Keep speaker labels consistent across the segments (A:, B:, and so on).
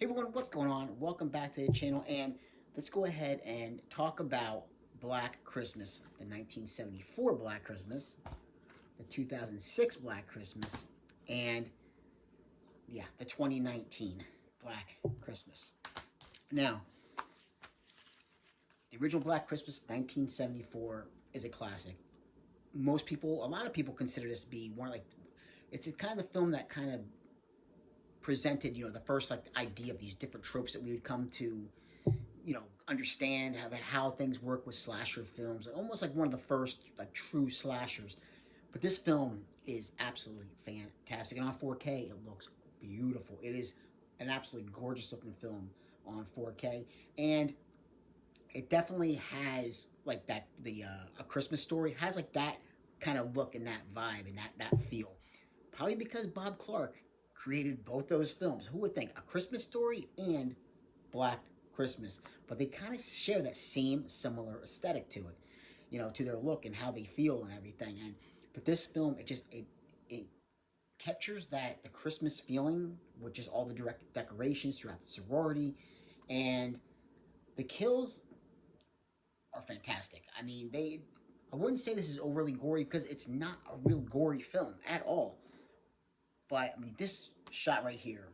A: Hey everyone, what's going on? Welcome back to the channel, and let's go ahead and talk about Black Christmas, the 1974 Black Christmas, the 2006 Black Christmas, and yeah, the 2019 Black Christmas. Now, the original Black Christmas, 1974, is a classic. A lot of people consider this to be one of it's a kind of the film that kind of presented, the first idea of these different tropes that we would come to understand how things work with slasher films, almost like one of the first true slashers. But this film is absolutely fantastic, and on 4K it looks beautiful. It is an absolutely gorgeous looking film on 4K, and it definitely has like that the A Christmas Story has like that kind of look and that vibe and that feel. Probably because Bob Clark created both those films. Who would think? A Christmas Story and Black Christmas, but they kind of share that same similar aesthetic to it, to their look and how they feel and everything. And but this film, it captures the Christmas feeling, which is all the direct decorations throughout the sorority, and the kills are fantastic. I mean, I wouldn't say this is overly gory because it's not a real gory film at all. But I mean, this shot right here,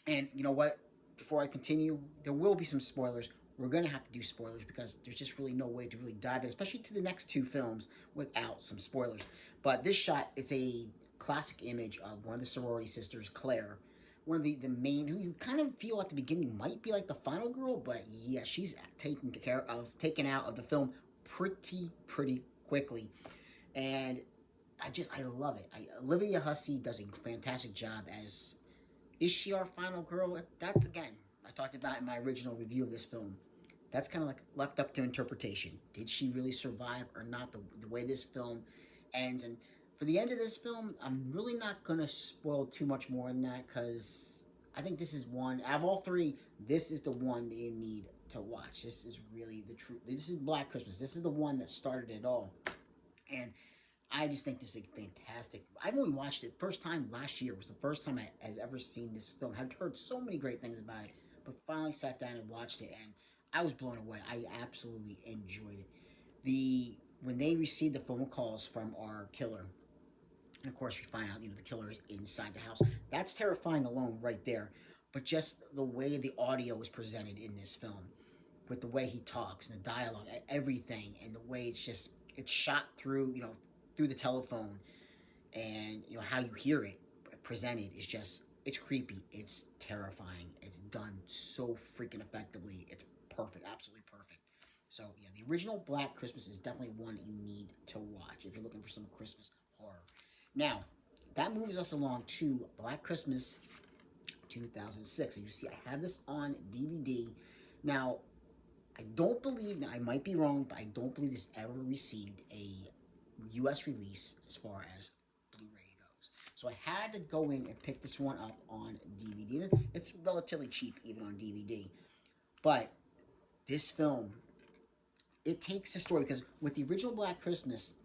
A: and you know what? Before I continue, there will be some spoilers. We're going to have to do spoilers because there's just really no way to really dive in, especially to the next two films, without some spoilers. But this shot is a classic image of one of the sorority sisters, Claire, one of the main, who you kind of feel at the beginning might be like the final girl, but yeah, she's taken out of the film pretty quickly. And I love it. Olivia Hussey does a fantastic job as, is she our final girl? That's, again, I talked about in my original review of this film. That's kind of like left up to interpretation. Did she really survive or not? The way this film ends, and for the end of this film, I'm really not gonna spoil too much more than that because I think this is one out of all three. This is the one that you need to watch. This is really the truth. This is Black Christmas. This is the one that started it all, and I just think this is fantastic. I've only watched it first time last year. It was the first time I had ever seen this film. I've heard so many great things about it, but finally sat down and watched it, and I was blown away. I absolutely enjoyed it. When they received the phone calls from our killer, and of course we find out the killer is inside the house. That's terrifying alone right there. But just the way the audio is presented in this film, with the way he talks and the dialogue, everything, and the way it's shot through through the telephone, and how you hear it presented is just, it's creepy, it's terrifying, it's done so freaking effectively. It's perfect, absolutely perfect. So yeah, the original Black Christmas is definitely one that you need to watch if you're looking for some Christmas horror. Now, that moves us along to Black Christmas 2006. So you see, I have this on DVD. Now, I don't believe, now I might be wrong, but I don't believe this ever received a US release as far as Blu-ray goes. So I had to go in and pick this one up on DVD. It's relatively cheap even on DVD. But this film, it takes the story, because with the original Black Christmas,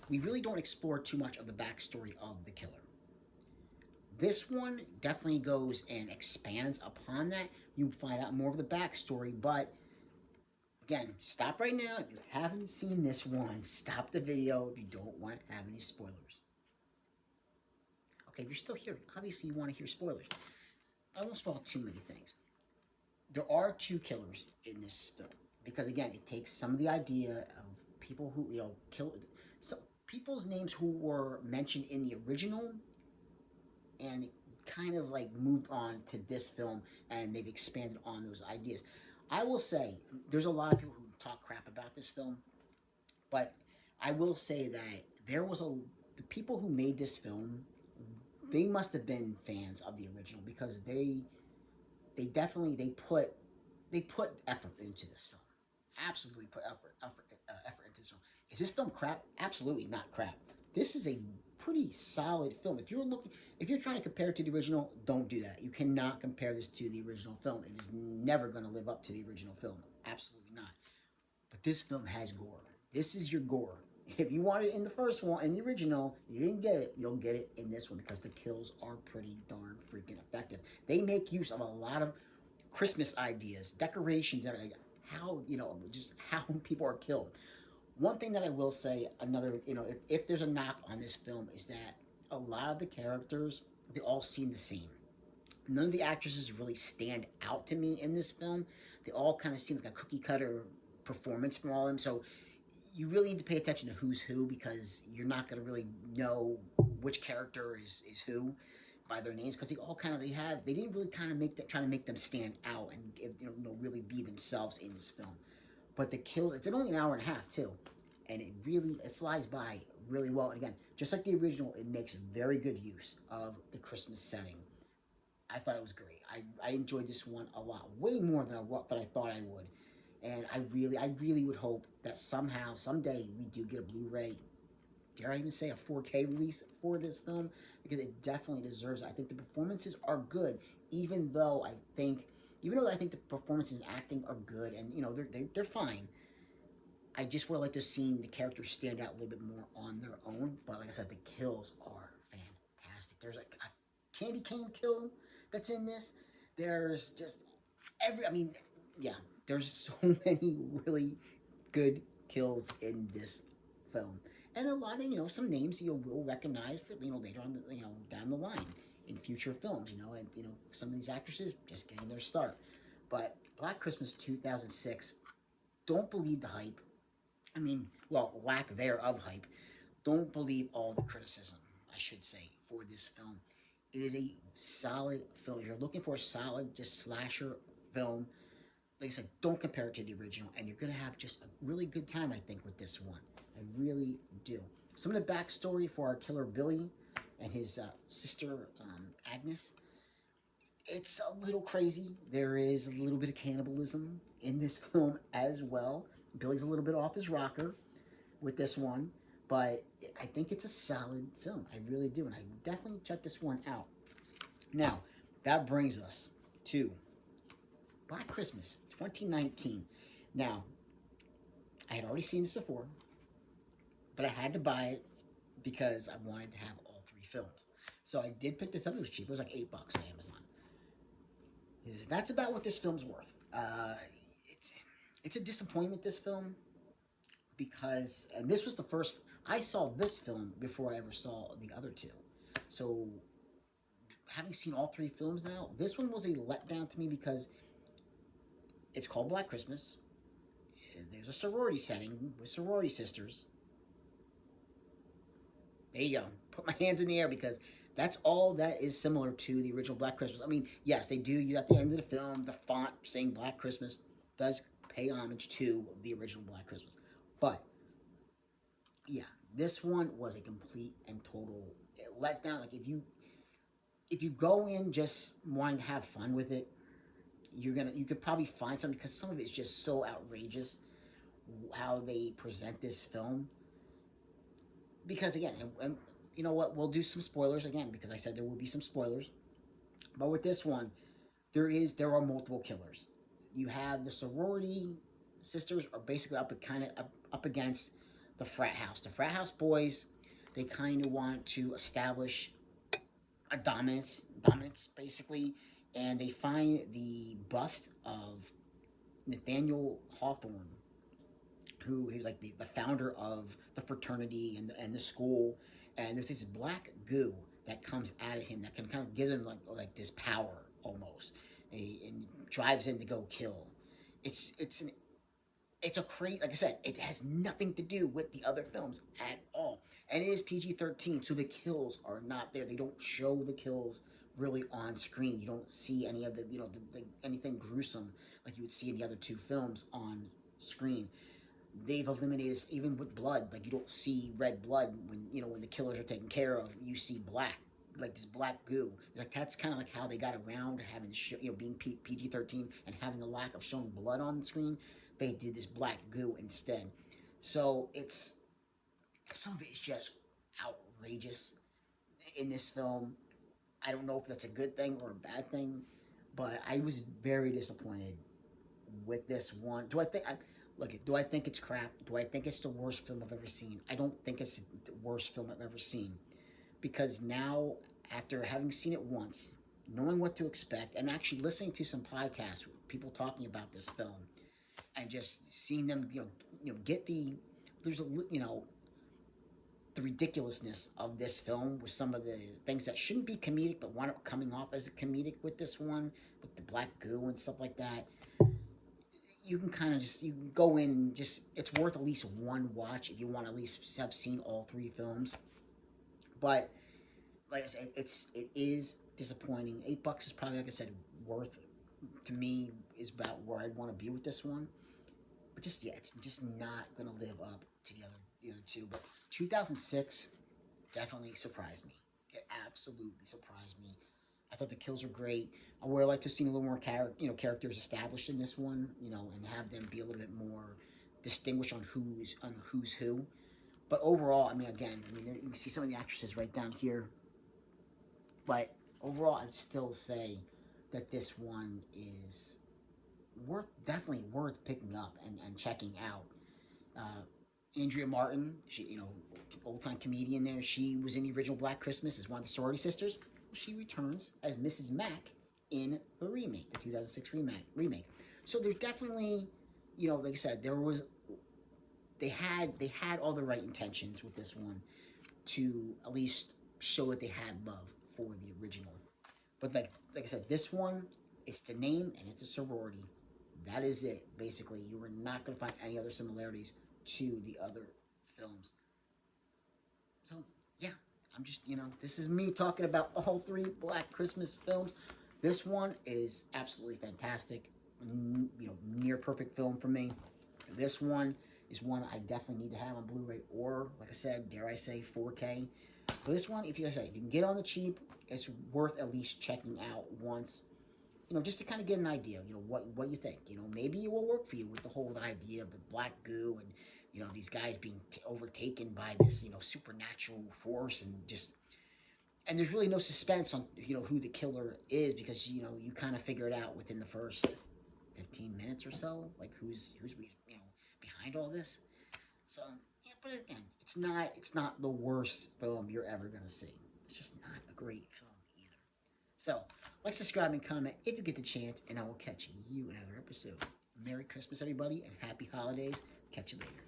A: we really don't explore too much of the backstory of the killer. This one definitely goes and expands upon that. You find out more of the backstory, but again, stop right now. If you haven't seen this one, stop the video if you don't want to have any spoilers. Okay, if you're still here, obviously you want to hear spoilers. I won't spoil too many things. There are two killers in this film because, again, it takes some of the idea of people who kill some people's names who were mentioned in the original, and kind of like moved on to this film, and they've expanded on those ideas. I will say there's a lot of people who talk crap about this film, but I will say that the people who made this film, they must have been fans of the original, because they definitely they put effort into this film. Absolutely put effort into this film. Is this film crap? Absolutely not crap. This is a pretty solid film. If you're trying to compare it to the original, don't do that. You cannot compare this to the original film. It is never going to live up to the original film. Absolutely not. But this film has gore. This is your gore. If you wanted it in the first one, in the original, you didn't get it, you'll get it in this one, because the kills are pretty darn freaking effective. They make use of a lot of Christmas ideas, decorations, everything. How just how people are killed. One thing that I will say, another if there's a knock on this film is that a lot of the characters they all seem the same. None of the actresses really stand out to me in this film. They all kind of seem like a cookie cutter performance from all of them. So you really need to pay attention to who's who because you're not going to really know which character is who by their names because they all kind of they didn't really kind of make that try to make them stand out and really be themselves in this film. But the kills, it's only an hour and a half too, and it flies by really well. And again, just like the original, it makes very good use of the Christmas setting. I thought it was great. I enjoyed this one a lot, way more than I thought I would. And I really would hope that somehow, someday, we do get a Blu-ray. Dare I even say a 4K release for this film because it definitely deserves it. I think the performances are good, even though I think the performances and acting are good, and they're fine. I just would like to see the characters stand out a little bit more on their own. But like I said, the kills are fantastic. There's like a candy cane kill that's in this. There's just I mean, yeah, there's so many really good kills in this film, and a lot of some names you will recognize for later on down the line in future films. And some of these actresses just getting their start. But Black Christmas 2006, don't believe the hype. I mean, well, lack thereof hype. Don't believe all the criticism, I should say, for this film. It is a solid film. If you're looking for a solid, just slasher film, like I said, don't compare it to the original, and you're gonna have just a really good time, I think, with this one. I really do. Some of the backstory for our killer Billy and his sister Agnes, it's a little crazy. There is a little bit of cannibalism in this film as well. Billy's a little bit off his rocker with this one, but I think it's a solid film. I really do, and I definitely check this one out. Now, that brings us to Black Christmas 2019. Now, I had already seen this before, but I had to buy it because I wanted to have all three films. So I did pick this up. It was cheap. It was like $8 on Amazon. That's about what this film's worth. It's a disappointment, this film, because and this was the first I saw this film before I ever saw the other two. So having seen all three films now, this one was a letdown to me because it's called Black Christmas. There's a sorority setting with sorority sisters. There you go. Put my hands in the air because that's all that is similar to the original Black Christmas. I mean, yes, they do. You at the end of the film, the font saying Black Christmas does pay homage to the original Black Christmas. But yeah, this one was a complete and total letdown. Like if you go in just wanting to have fun with it, you could probably find something because some of it's just so outrageous how they present this film. Because again, and you know what, we'll do some spoilers again because I said there will be some spoilers. But with this one, there are multiple killers. You have the sorority sisters are basically up against the frat house. The frat house boys, they kind of want to establish a dominance basically, and they find the bust of Nathaniel Hawthorne, who is like the founder of the fraternity and the school, and there's this black goo that comes out of him that can kind of give him like this power almost, and drives him to go kill. It's a crazy, like I said, it has nothing to do with the other films at all, and it is PG-13, so the kills are not there. They don't show the kills really on screen. You don't see any of anything gruesome like you would see in the other two films on screen. They've eliminated even with blood. Like you don't see red blood when the killers are taken care of. You see black, like this black goo. Like that's kind of like how they got around having being PG-13 and having a lack of showing blood on the screen. They did this black goo instead. So some of it is just outrageous in this film. I don't know if that's a good thing or a bad thing, but I was very disappointed with this one. Do I think it's crap? Do I think it's the worst film I've ever seen? I don't think it's the worst film I've ever seen. Because now, after having seen it once, knowing what to expect, and actually listening to some podcasts, people talking about this film, and just seeing them, get there's a, you know, the ridiculousness of this film with some of the things that shouldn't be comedic but wound up coming off as a comedic with this one, with the black goo and stuff like that. You can kind of just, you can go in, just, it's worth at least one watch if you want to at least have seen all three films. But like I said, it is disappointing. $8 is probably, like I said, worth, to me, is about where I'd want to be with this one. But just, yeah, it's just not gonna live up to the other two. But 2006 definitely surprised me. It absolutely surprised me. I thought the kills were great. I would have liked to have seen a little more characters established in this one, and have them be a little bit more distinguished on who's who. But overall, I mean, again, I mean, you can see some of the actresses right down here. But overall, I'd still say that this one is definitely worth picking up and checking out. Uh, Andrea Martin, she, old time comedian there. She was in the original Black Christmas as one of the sorority sisters. She returns as Mrs. Mack in the remake, the 2006 remake. So there's definitely, like I said, they had all the right intentions with this one to at least show that they had love for the original. But like I said, this one, it's the name and it's a sorority. That is it. Basically, you are not going to find any other similarities to the other films. So yeah, I'm just, this is me talking about all three Black Christmas films. This one is absolutely fantastic. Near perfect film for me. This one is one I definitely need to have on Blu-ray, or like I said, dare I say 4K. But this one, if you can get on the cheap, it's worth at least checking out once. Just to kind of get an idea, what you think. Maybe it will work for you with the whole idea of the black goo and, these guys being overtaken by this, supernatural force, and there's really no suspense on, who the killer is, because, you kind of figure it out within the first 15 minutes or so, like who's behind all this. So, yeah, but again, it's not the worst film you're ever going to see. It's just not a great film either. So, like, subscribe, and comment if you get the chance, and I will catch you in another episode. Merry Christmas, everybody, and happy holidays. Catch you later.